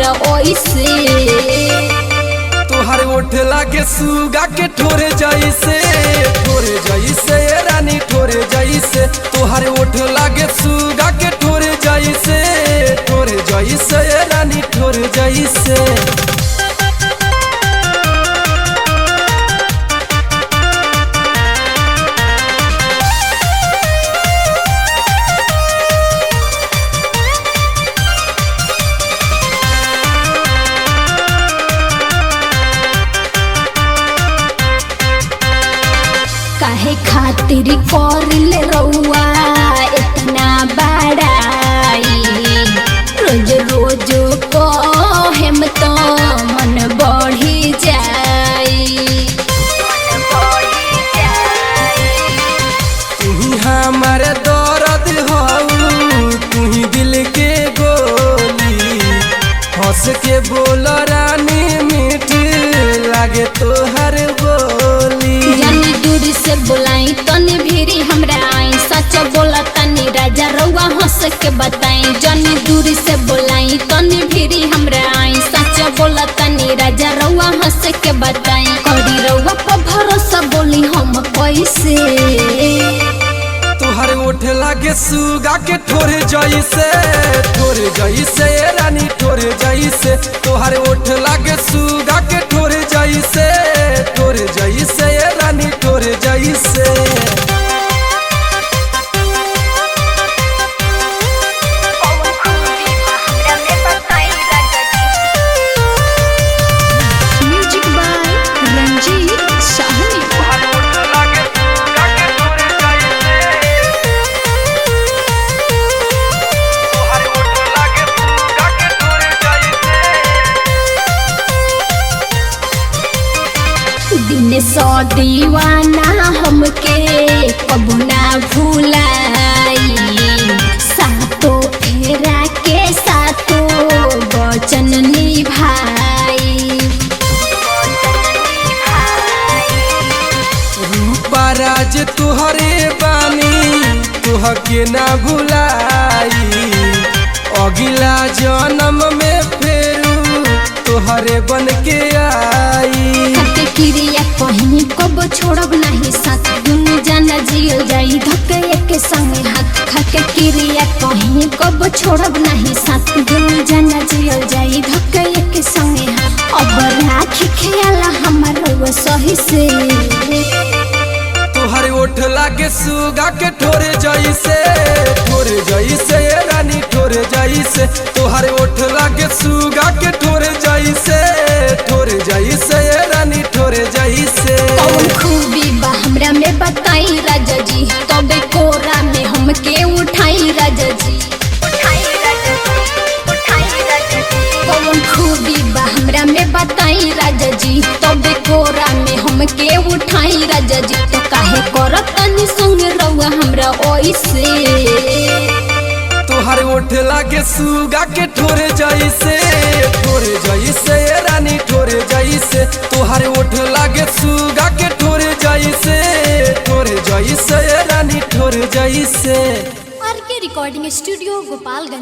हमरा ओइसे। तोहर ओठ लागे सुगा के ठोरे जैसे रानी ठोरे जैसे। तोहर ओठ लागे सुगा के ठोरे जैसे रानी ठोरे जैसे। काहे खातिर करिले रउआ इतना बड़ाई, रोज रोज कहेम तो मन बढ़ी जाई। तुही हमार दर्द हऊ तुही दिल के गोली, हंस के बोल रानी मीठ लागे तोहर बोली। जानी दूर से बोलाई तनी भीरी हमरा आई, सच बोला तनी राजा रउआ हंस के बताई। जानी दूर से बोलाई तनी भीरी हमरा आई, सच बोला तनी राजा रउआ हंस के बताई। करी रउआ पर भरोसा बोली हम कैसे। तोहर ओठ लागे सुगा के ठोरे जैसे रानी ठोरे जैसे। तोहर ओठ लागे सुगा के ठोरे जैसे रानी ठोरे जैसे। Music by Ranjeet Sahni. दिन सौ दीवाना हमके कबू ना भूलाई, सातो फेरा के सातो वचन निभाई। रूपा राज तुहरे बानी तुहके ना भुलाई, अगिला जन्म में फेरू तुहरे बन के आई। खाके क्रिया कहीं कब छोड़ब नहीं साथ, दुनू जाना जियल जाई धके के संगे हाथ। खाके क्रिया कहीं कब छोड़ब नहीं साथ, दुनू जाना जियल जाई धके के संगे हाथ। अब राखी ख्याल हमार सही से। तोहर ओठ लागे सुगा के ठोरे जैसे रानी ठोरे जैसे। तोहर ओठ लागे सुगा के ठोरे जैसे रानी ठोरे जैसे। कौन खूबी बा हमरा में बताई राजा जी, तबे कोरा में हमके उठाई राजा जी। कौन खूबी बा हमरा में बताई राजा जी, तबे कोरा में हमके उठाई राजा जी। तो काहे करत तनी संग रउआ हमरा ओइसे। तोहर ओठ लागे सुगा के ठोरे जैसे रानी ठोरे जैसे। तोहर ओठ लागे सुगा के ठोरे जैसे रानी ठोरे जैसे। आर के रिकॉर्डिंग स्टूडियो गोपालगंज।